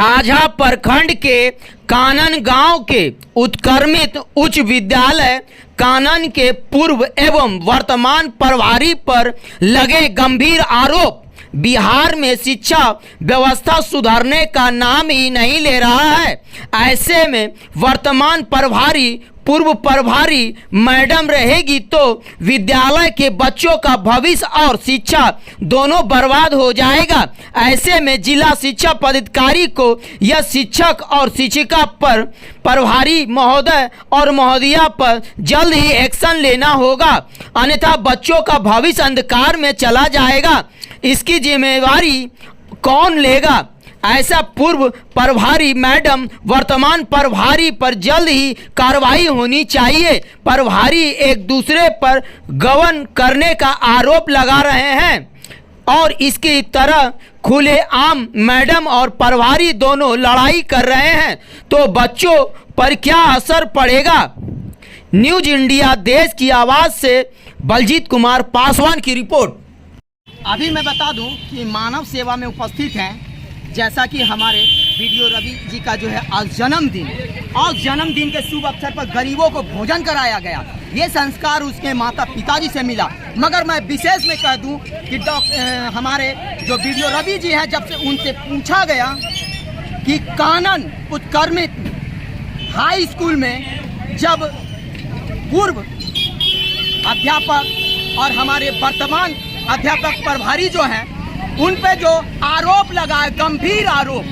झाझा प्रखंड के कानन गांव के उत्क्रमित उच्च विद्यालय कानन के पूर्व एवं वर्तमान प्रभारी पर लगे गंभीर आरोप बिहार में शिक्षा व्यवस्था सुधारने का नाम ही नहीं ले रहा है। ऐसे में वर्तमान प्रभारी पूर्व प्रभारी मैडम रहेगी तो विद्यालय के बच्चों का भविष्य और शिक्षा दोनों बर्बाद हो जाएगा। ऐसे में जिला शिक्षा पदाधिकारी को यह शिक्षक और शिक्षिका पर प्रभारी महोदय और महोदया पर जल्द ही एक्शन लेना होगा, अन्यथा बच्चों का भविष्य अंधकार में चला जाएगा। इसकी जिम्मेवारी कौन लेगा? ऐसा पूर्व प्रभारी मैडम वर्तमान प्रभारी पर जल्द ही कार्रवाई होनी चाहिए। प्रभारी एक दूसरे पर गबन करने का आरोप लगा रहे हैं और इसकी तरह खुलेआम मैडम और प्रभारी दोनों लड़ाई कर रहे हैं तो बच्चों पर क्या असर पड़ेगा? न्यूज इंडिया देश की आवाज़ से बलजीत कुमार पासवान की रिपोर्ट। अभी मैं बता दूं कि मानव सेवा में उपस्थित हैं, जैसा कि हमारे वीडियो रवि जी का जो है आज जन्मदिन के शुभ अवसर पर गरीबों को भोजन कराया गया। ये संस्कार उसके माता पिताजी से मिला। मगर मैं विशेष में कह दूं कि हमारे जो वीडियो रवि जी हैं, जब से उनसे पूछा गया कि कानन उत्क्रमित हाई स्कूल में जब पूर्व अध्यापक और हमारे वर्तमान अध्यापक प्रभारी जो हैं उन पे जो आरोप लगाए, गंभीर आरोप,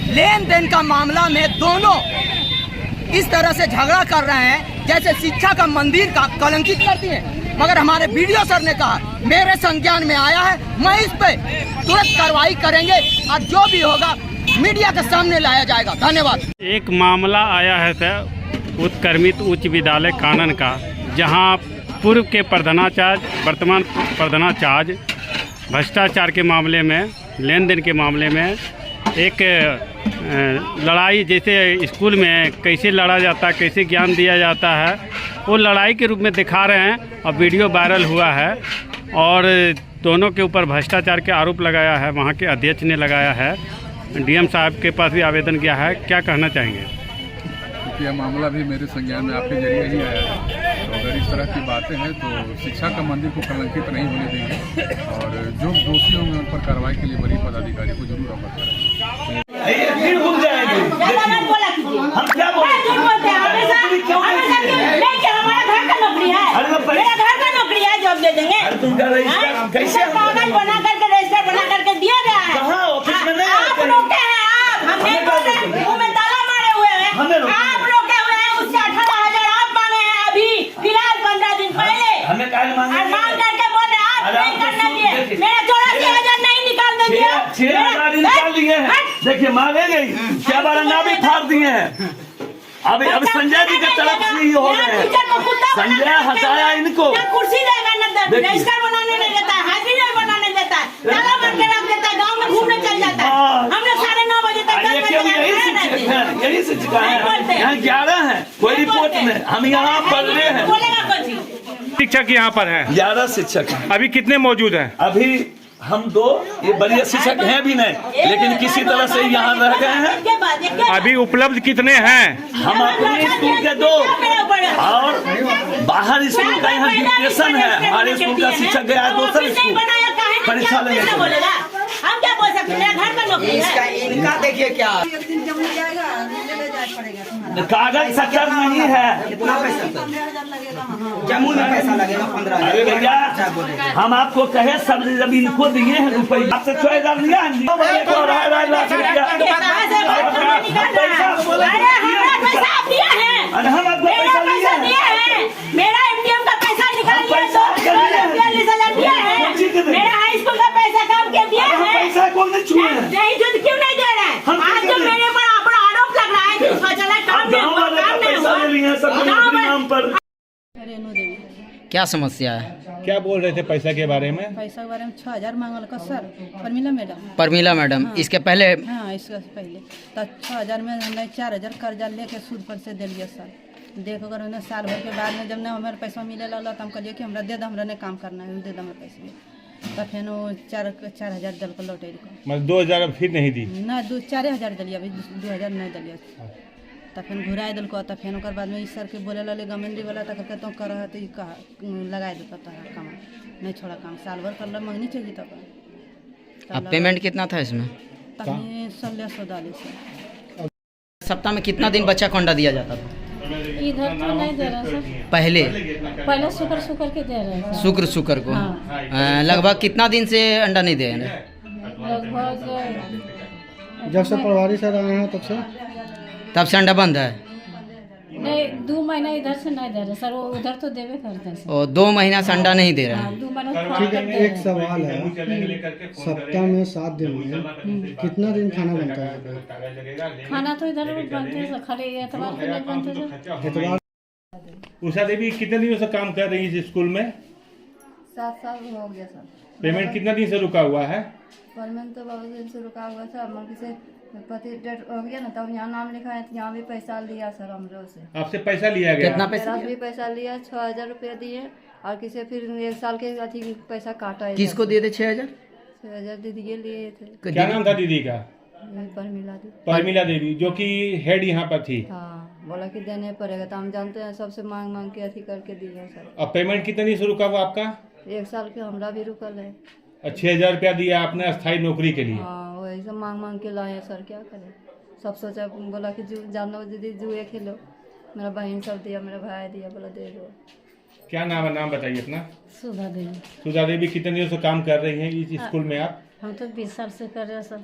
लेन देन का मामला में दोनों इस तरह से झगड़ा कर रहे हैं जैसे शिक्षा का मंदिर का कलंकित करती है। मगर हमारे वीडियो सर ने कहा मेरे संज्ञान में आया है, मैं इस पे तुरंत कार्रवाई करेंगे और जो भी होगा मीडिया के सामने लाया जाएगा। धन्यवाद। एक मामला आया है सर उत्क्रमित उच्च विद्यालय कानन का, जहां पूर्व के प्रधानाचार्य वर्तमान प्रधानाचार्य भ्रष्टाचार के मामले में, लेन देन के मामले में एक लड़ाई, जैसे स्कूल में कैसे लड़ा जाता है, कैसे ज्ञान दिया जाता है, वो लड़ाई के रूप में दिखा रहे हैं और वीडियो वायरल हुआ है और दोनों के ऊपर भ्रष्टाचार के आरोप लगाया है। वहाँ के अध्यक्ष ने लगाया है, डीएम साहब के पास भी आवेदन किया है। क्या कहना चाहेंगे? यह मामला भी मेरे संज्ञान में आपके जरिए ही आया है। तो अगर इस तरह की बातें हैं तो शिक्षा का मंदिर को कलंकित नहीं होने देंगे और जो दोषी होंगे उन पर कार्रवाई के लिए वरीय पदाधिकारी को जरूर अवगत कराएंगे। देखिए मारे गई क्या बारंगा भी फाड़ दिए हैं। अब संजय जी के तरफ से ही हो गए हैं। संजय हटाया इनको, कुर्सी रजिस्टर बनाने नहीं देता है, हाजिरी नहीं बनाने देता है, ताला मार के रख देता है, गांव में घूमने चल जाता है। हम लोग 9:30 बजे तक यही शिक्षिका है। यहाँ 11 है कोई रिपोर्ट में, हम यहाँ पढ़ रहे हैं। शिक्षक यहाँ पर है 11 शिक्षक। अभी कितने मौजूद हैं? अभी हम 2, ये बड़े शिक्षक हैं भी नहीं, लेकिन किसी तरह से यहाँ रह गए हैं। अभी उपलब्ध कितने हैं? हम अपने स्कूल के 2 और बाहर स्कूल का यहाँ डिप्रेशन है। हमारे स्कूल का शिक्षक गया है दूसरे स्कूल परीक्षा लेने। हम क्या बोल सकते हैं? घर का नौकरी है। इनका देखिए क्या कागज सच्चा नहीं है। जमुई में पैसा लगेगा 15,000। अरे भैया हम आपको कहे सब जब इनको दिए हैं रुपये, आपसे 6,000 लिया है। हम आपको पैसा दिए हैं। मेरा एमडीएम का पैसा निकालिए, 42,000 दिया है। मेरा हाई स्कूल का पैसा काम के दिया है। पैसा कौन नहीं छुए हैं? नहीं जो क्यों नहीं दे रहे हैं? आज जो मेरे पर अपना आरोप लग रहा है कि शौचालय काम नहीं हुआ, काम नहीं हुआ। क्या समस्या है? क्या बोल रहे थे पैसा के बारे में? पैसा के बारे में 6,000 मांगल का सर परमिला मैडम। हाँ। इसके पहले हाँ, इसके पहले तो 6,000 में हमने 4,000 कर्जा लेके सूद पर से दिलिए सर। देखो अगर उन्हें साल भर के बाद में जब ना हमारे पैसा मिले लगा तो हम कहिए कि हमरा दे दो, हमरा ने काम करना है, दे दो हमारे पैसे। तो फिर वो 4,000 दल को लौटे मतलब 2,000 फिर नहीं दी। ना 4,000 दिलिए, अभी 2,000 नहीं दिलिए। तो फिर घुराए दिल को, तो फिर ओकर बाद में इस सर के बोले लगे गमेंडी वाला, तो कहते कर रहा तो कहा लगाए देता तोहरा काम नहीं छोड़ा काम, साल भर कर मंगनी चाहिए तब। अब पेमेंट कितना था इसमें? तभी 1600 डाली से। सप्ताह में कितना दिन बच्चा को अंडा दिया जाता था? इधर तो नहीं दे रहा सर, पहले पहले शुक्र के दे रहे हैं शुक्र को। हाँ। लगभग कितना दिन से अंडा नहीं दे रहे? लगभग जब से प्रभारी सर आए हैं तब से अंडा बंद है। नहीं 2 महीना इधर से नहीं दे रहे सर, वो उधर तो देवे करते हैं सर। और 2 महीना से अंडा नहीं दे रहे हैं। 2 महीना ठीक है। एक सवाल है, सप्ताह में 7 दिन में कितना दिन खाना बनता है? खाना तो इधर बनते हैं सर, खाली एतवार को नहीं बनते सर। उषा देवी कितने दिनों से काम कर रही है इस स्कूल में? 7 साल हो गया सर। पेमेंट कितना दिन से रुका हुआ है? पेमेंट तो बहुत दिन से रुका हुआ था, मगर से पति डेट हो गया ना, तब यहाँ नाम लिखा है, तो यहाँ भी पैसा लिया सर हमरो से। आपसे पैसा लिया गया? कितना मेरा भी पैसा लिया, 6,000 रुपया दिए, और किसी फिर 1 साल के अथी पैसा काटा है। किसको दिए थे? 6,000? 6,000 दीदी लिए थे। क्या नाम था दीदी का? परमिला दी। परमिला देवी, जो कि हेड यहाँ पर थी। हाँ, बोला कि देने पड़ेगा, तो हम जानते हैं सबसे मांग के अथी करके दिए सर। अब पेमेंट कितने दिन से रुका हुआ आपका? 1 साल के हमरा भी रुकल है। 6,000 रुपया दिया आपने अस्थायी नौकरी के लिए? हाँ, वही सब मांग के लाए सर, क्या करें। सब सोचा, बोला कि जानो दीदी जुए खेलो, मेरा बहन सब दिया, मेरा भाई दिया, बोला दे दो। क्या नाम है? नाम बताइए अपना। सुधा देवी। सुधा देवी, कितने दिनों से काम कर रही हैं इस स्कूल में आप? हम तो 20 साल से कर रहे हैं सर।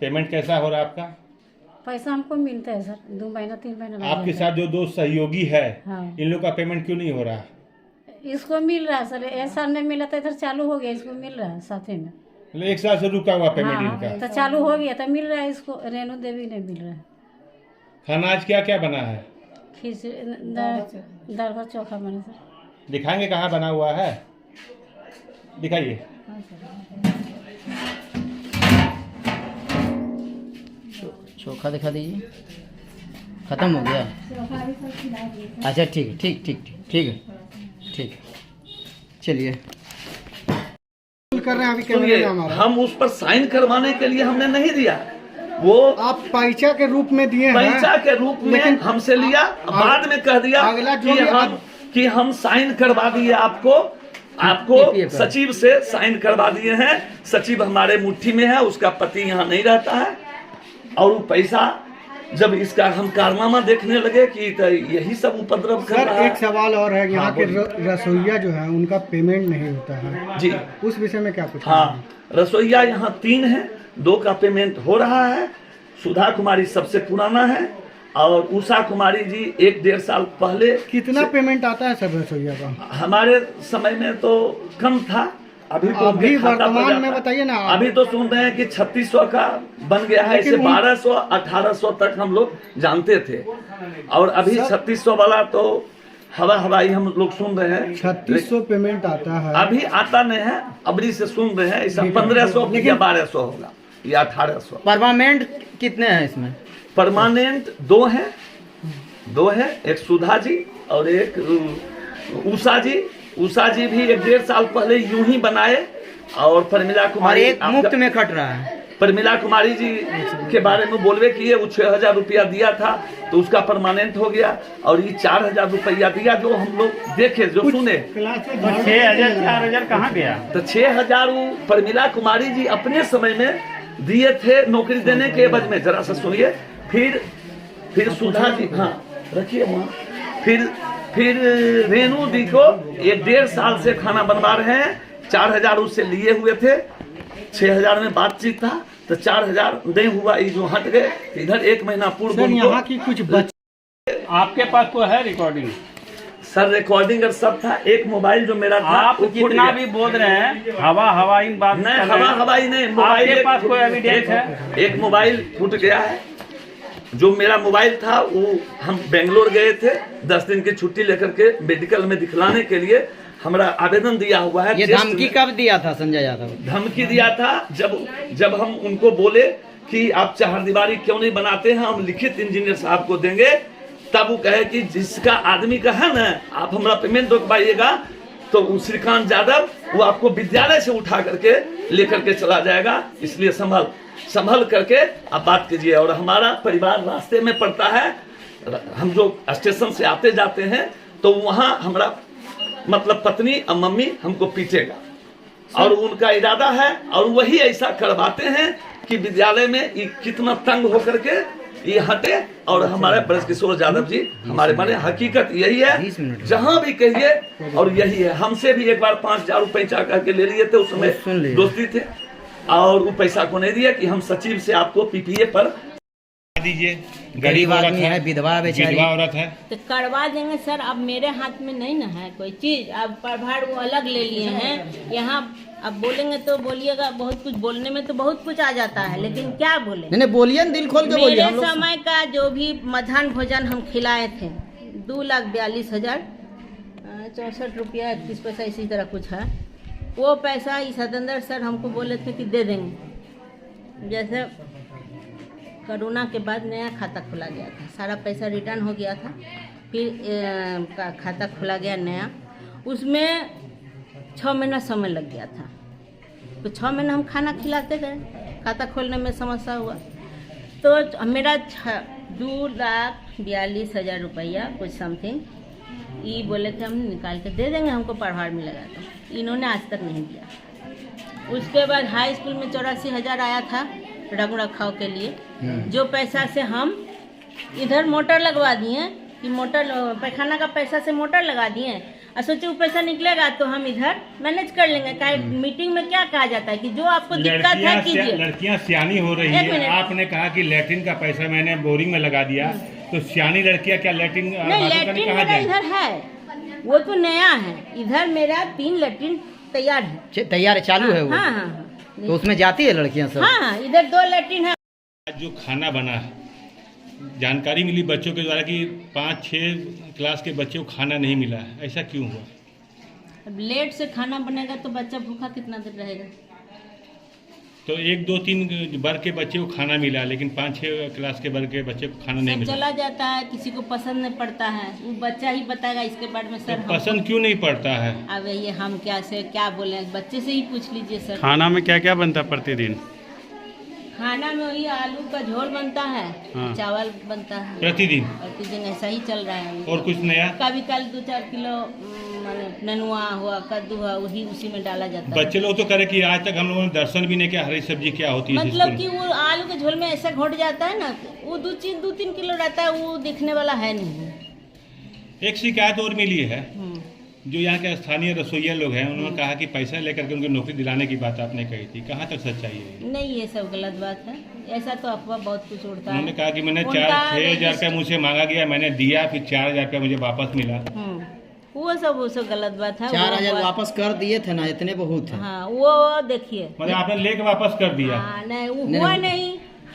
पेमेंट कैसा हो रहा है आपका? पैसा हमको मिलता है सर, 2 महीना 3 महीना लग आपके जाता है। साथ जो 2 सहयोगी है, हाँ। इन लोग का पेमेंट क्यों नहीं हो रहा? इसको मिल रहा है सर, 1 साल नहीं मिला था, इधर चालू हो गया, इसको मिल रहा है साथे में। मतलब 1 साल से रुका हुआ पेमेंट हाँ, इनका? तो चालू हो गया, तो मिल रहा है इसको। रेणु देवी नहीं मिल रहा है। खाना आज क्या क्या बना है? खिचड़ी, दाल भात चोखा बना सर। दिखाएंगे कहाँ बना हुआ है? दिखाइए। चोखा दिखा दीजिए। खत्म हो गया? अच्छा ठीक है, ठीक है, चलिए। कर रहे हैं अभी सुनिए, कैमरे में हमारा। हम उस पर साइन करवाने के लिए हमने नहीं दिया, वो आप पैसा के रूप में दिए हैं। पैसा के रूप में लेकिन हमसे लिया, बाद में कह दिया अगला जो कि हम साइन करवा दिए आपको सचिव से साइन करवा दिए हैं। सचिव हमारे मुट्ठी में है, उसका पति यहाँ नहीं रहता है, और वो पैसा जब इसका हम कारनामा देखने लगे कि तो यही सब उपद्रव कर सर, रहा है। एक सवाल और है, यहाँ हाँ, के रसोईया जो है उनका पेमेंट नहीं होता है जी, उस विषय में क्या कुछ? हाँ, रसोईया यहाँ 3 है, 2 का पेमेंट हो रहा है। सुधा कुमारी सबसे पुराना है, और उषा कुमारी जी 1-1.5 साल पहले। कितना पेमेंट आता है सर रसोईया का? हमारे समय में तो कम था, अभी तो अभी खाता पड़ वर्तमान जाता में है। बताइए ना। अभी तो सुन रहे हैं कि 3600 का बन गया है, इसे 1200 1800 तक हम लोग जानते थे, और अभी 3600 वाला तो हवाई हम लोग सुन रहे हैं। 3600 पेमेंट आता है अभी आता नहीं है, अबरी से सुन रहे हैं, इसका 1500 या 1200 होगा या 1800। परमानेंट कितने हैं इसमें? परमानेंट 2 है, एक सुधा जी और एक उषा जी भी 1-1.5 साल पहले यूं ही बनाए, और परमिला और कुमारी एक मुफ्त में खट रहा है। परमिला कुमारी जी के बारे में बोलवे किए, वो 6,000 रुपया दिया था, तो उसका परमानेंट हो गया, और ये 4,000 रुपया दिया, जो हम लोग देखे, जो सुने। 6,000 4,000 कहाँ गया? तो 6,000 वो परमिला कुमारी जी अपने समय में दिए थे नौकरी देने के एवज में। जरा सा सुनिए। फिर सुधा जी, हाँ रखिए वहाँ, फिर रेणु जी को 1-1.5 साल से खाना बनवा रहे हैं। 4,000 उससे लिए हुए थे, 6,000 में बातचीत था, तो 4,000 नहीं हुआ, ये जो हट गए। इधर 1 महीना पूर्व सर यहाँ की कुछ आपके पास तो है रिकॉर्डिंग? सर रिकॉर्डिंग और सब था। एक मोबाइल जो मेरा था, आप जितना भी बोल रहे हैं हवाई बात नहीं, हवाई नहीं, मोबाइल आपके पास कोई एविडेंस है? एक मोबाइल फूट गया है। जो मेरा मोबाइल था, वो हम बेंगलोर गए थे 10 दिन की छुट्टी लेकर के मेडिकल में दिखलाने के लिए। हमारा आवेदन दिया हुआ है। ये धमकी कब दिया था संजय यादव? धमकी दिया था जब हम उनको बोले कि आप चारदीवारी क्यों नहीं बनाते हैं, हम लिखित इंजीनियर साहब को देंगे, तब वो कहे कि जिसका आदमी का है ना, आप हमारा पेमेंट रोकवाइएगा, तो वो श्रीकांत यादव वो आपको विद्यालय से उठा करके लेकर के चला जाएगा। इसलिए संभल करके आप बात कीजिए। और हमारा परिवार रास्ते में पड़ता है, हम जो स्टेशन से आते जाते हैं तो वहाँ हमारा मतलब पत्नी और मम्मी हमको पीटेगा, और उनका इरादा है और वही ऐसा करवाते हैं कि विद्यालय में ये कितना तंग होकर के ये हटे। और हमारे ब्रजकिशोर यादव जी हमारे माने हकीकत यही है, जहां भी कहिए और यही है। हमसे भी एक बार 5,000 रुपये करके ले लिए थे, उस समय दोस्ती थे, और वो पैसा को नहीं दिया कि हम सचिव से आपको पीपीए पर दीजिए। गरीब आदमी है, विधवा बेचारी, विधवा औरत है। तो करवा देंगे सर। अब मेरे हाथ में नहीं ना है कोई चीज, अब प्रभार वो अलग ले लिए हैं। यहाँ अब बोलेंगे तो बोलिएगा, बहुत कुछ बोलने में तो बहुत कुछ आ जाता है, लेकिन क्या बोले। नहीं बोलिए, दिल खोल के बोलिए। मेरे समय का जो भी मध्याह्न भोजन हम खिलाए थे 2,42,064 रुपया 31 पैसा इसी तरह कुछ है। वो पैसा इस सतेंद्र सर हमको बोले थे कि दे देंगे। जैसे कोरोना के बाद नया खाता खुला गया था, सारा पैसा रिटर्न हो गया था, फिर खाता खुला गया नया, उसमें 6 महीना समय लग गया था। तो 6 महीना हम खाना खिलाते गए, खाता खोलने में समस्या हुआ तो मेरा 2,42,000 रुपया कुछ समथिंग ये बोले थे हम निकाल के दे देंगे, हमको प्रभार में लगा दो। इन्होंने आज तक नहीं दिया। उसके बाद हाई स्कूल में 84,000 आया था रंग रखाव के लिए, जो पैसा से हम इधर मोटर लगवा दिए कि मोटर पैखाना का पैसा से मोटर लगा दिए और सोचे वो पैसा निकलेगा तो हम इधर मैनेज कर लेंगे। क्या मीटिंग में क्या कहा जाता है कि जो आपको दिक्कत है कीजिए। लड़कियां सियानी हो रही है। आपने कहा कि लैट्रिन का पैसा मैंने बोरिंग में लगा दिया, तो सियानी लड़कियां क्या लैट्रिन नहीं, लैट्रिन मेरा इधर है, वो तो नया है। इधर मेरा 3 लैट्रिन तैयार है, तैयार चालू है वो। हाँ, तो उसमें जाती है लड़कियां सब। हाँ, इधर 2 लैट्रिन है। जो खाना बना है, जानकारी मिली बच्चों के द्वारा कि 5-6 क्लास के बच्चों को खाना नहीं मिला है, ऐसा क्यों हुआ? अब लेट से खाना बनेगा तो बच्चा भूखा कितना देर रहेगा? तो 1, 2, 3 वर्ग के बच्चे को खाना मिला, लेकिन 5-6 क्लास के वर्ग के बच्चे को खाना नहीं मिला। चला जाता है, किसी को पसंद नहीं पड़ता है, वो बच्चा ही बताएगा इसके बारे में। सर तो पसंद क्यों नहीं पड़ता है? अब ये हम क्या बोले, बच्चे से ही पूछ लीजिए सर। खाना में क्या क्या बनता प्रतिदिन? खाना में वही आलू का झोल बनता है, हाँ। चावल बनता है प्रतिदिन ऐसा ही चल रहा है। और कुछ नया? कभी कल 2-4 किलो ननुआ हुआ, कद्दू हुआ, वही उसी में डाला जाता है। बच्चे लोग तो करे कि आज तक हम लोगों ने दर्शन भी नहीं किया हरी सब्जी क्या होती है। मतलब कि वो आलू के झोल में ऐसा घोट जाता है ना, वो 2-3 किलो रहता है, वो दिखने वाला है नहीं। एक शिकायत और मिली है, जो यहाँ के स्थानीय रसोइया लोग हैं, उन्होंने कहा कि पैसा लेकर के उनको नौकरी दिलाने की बात आपने कही थी, कहाँ तक सच्चाई है? नहीं, ये सब गलत बात है, ऐसा तो अफवाह बहुत कुछ उड़ता है। उन्होंने कहा कि मैंने 6,000 रुपया मुझसे मांगा गया, मैंने दिया, फिर 4,000 रुपया मुझे वापस मिला। वो सब गलत बात है। 4,000 वापस कर दिए थे ना, इतने बहुत है। हाँ, वो देखिए, मतलब आपने लेके वापस कर दिया? नहीं,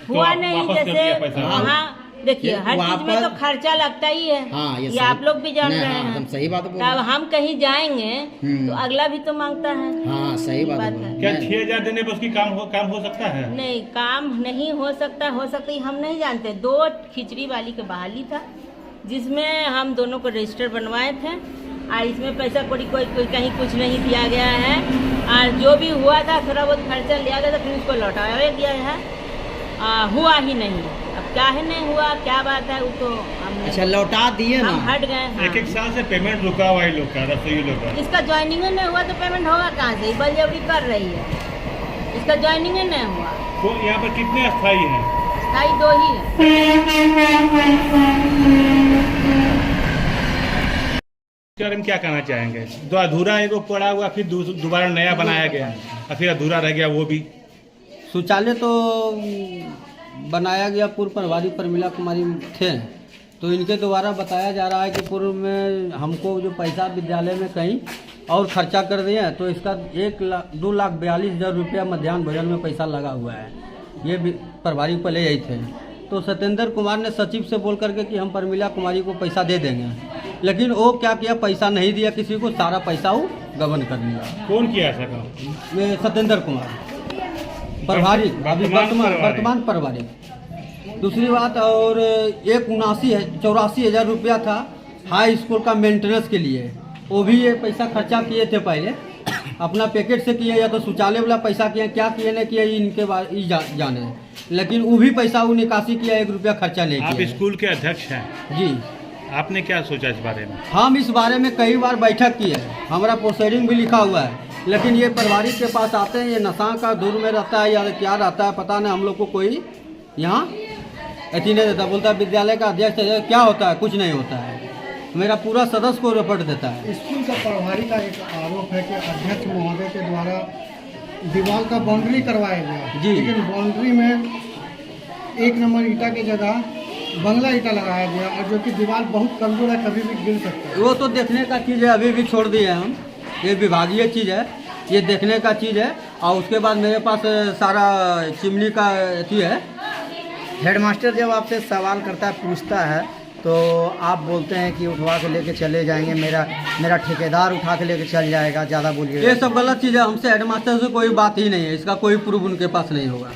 हुआ नहीं जैसे वहाँ देखिए हर चीज में तो खर्चा लगता ही है। हाँ, ये आप लोग भी जान रहे हैं। सही बात बोल। तब हम कहीं जाएंगे तो अगला भी तो मांगता है। हाँ, सही बात है। क्या 6,000 देने पर उसकी काम हो सकता है? नहीं, काम नहीं हो सकता हम नहीं जानते। 2 खिचड़ी वाली के बहाली था, जिसमें हम दोनों को रजिस्टर बनवाए थे, और इसमें पैसा कोई कहीं कुछ नहीं दिया गया है, और जो भी हुआ था थोड़ा बहुत खर्चा लिया गया था, फिर उसको लौटाया गया है, हुआ ही नहीं। अब क्या है नहीं हुआ, क्या बात है, वो तो हम अच्छा लौटा दिए ना, हट गए। हाँ। 1 साल से पेमेंट रुका हुआ है लोग का, रसोई लोग का। इसका ज्वाइनिंग नहीं हुआ तो पेमेंट होगा कहाँ से? बलजबरी कर रही है, इसका ज्वाइनिंग नहीं हुआ। तो यहाँ पर कितने अस्थायी हैं? अस्थायी 2 ही इसके बारे में क्या कहना चाहेंगे? तो अधूरा है वो पड़ा हुआ, फिर दोबारा नया बनाया गया, और फिर अधूरा रह गया वो भी। शौचालय तो बनाया गया, पूर्व प्रभारी प्रमिला कुमारी थे, तो इनके द्वारा बताया जा रहा है कि पूर्व में हमको जो पैसा विद्यालय में कहीं और खर्चा कर दिए, तो इसका 2,42,000 रुपया मध्याह्न भोजन में पैसा लगा हुआ है। ये प्रभारी पहले यही थे, तो सत्येंद्र कुमार ने सचिव से बोल करके कि हम प्रमिला कुमारी को पैसा दे देंगे, लेकिन वो क्या किया, पैसा नहीं दिया किसी को, सारा पैसा वो गबन कर लिया। कौन किया ऐसा काम? ये सत्येंद्र कुमार प्रभारी, वर्तमान प्रभारी। दूसरी बात, और 84,000 रुपया था हाई स्कूल का मेंटेनेंस के लिए, वो भी ये पैसा खर्चा किए थे पहले, अपना पैकेट से किए या तो शौचालय वाला पैसा किए, क्या किए नहीं किए इनके बारे जाने हैं। लेकिन वो भी पैसा वो निकासी किया, 1 रुपया खर्चा नहीं आप किया। स्कूल के अध्यक्ष हैं, जी, आपने क्या सोचा इस बारे में? हम इस बारे में कई बार बैठक की है, हमारा प्रोसीडिंग भी लिखा हुआ है, लेकिन ये पारिवारिक के पास आते हैं, ये नशा का दूर में रहता है या क्या रहता है पता नहीं, हम लोग को कोई यहाँ अथी नहीं देता, बोलता है विद्यालय का अध्यक्ष है, क्या होता है, कुछ नहीं होता है, मेरा पूरा सदस्य को रिपोर्ट देता है। स्कूल का प्रभारी का एक आरोप है कि अध्यक्ष महोदय के द्वारा दीवार का बाउंड्री करवाया गया जी, लेकिन बाउंड्री में 1 नंबर ईटा की जगह बंगला ईटा लगाया गया, और जो कि दीवार बहुत कमजोर है, कभी भी गिर सकता है। वो तो देखने का चीज़ है, अभी भी छोड़ दिए हम, ये विभागीय चीज़ है, ये देखने का चीज़ है। और उसके बाद मेरे पास सारा चिमनी का अथी है। हेडमास्टर जब आपसे सवाल करता है, पूछता है, तो आप बोलते हैं कि उठवा के लेके चले जाएंगे, मेरा ठेकेदार उठा के लेके चल जाएगा, ज़्यादा बोलिए। ये सब गलत चीज़ है, हमसे हेडमास्टर से कोई बात ही नहीं है, इसका कोई प्रूफ उनके पास नहीं होगा।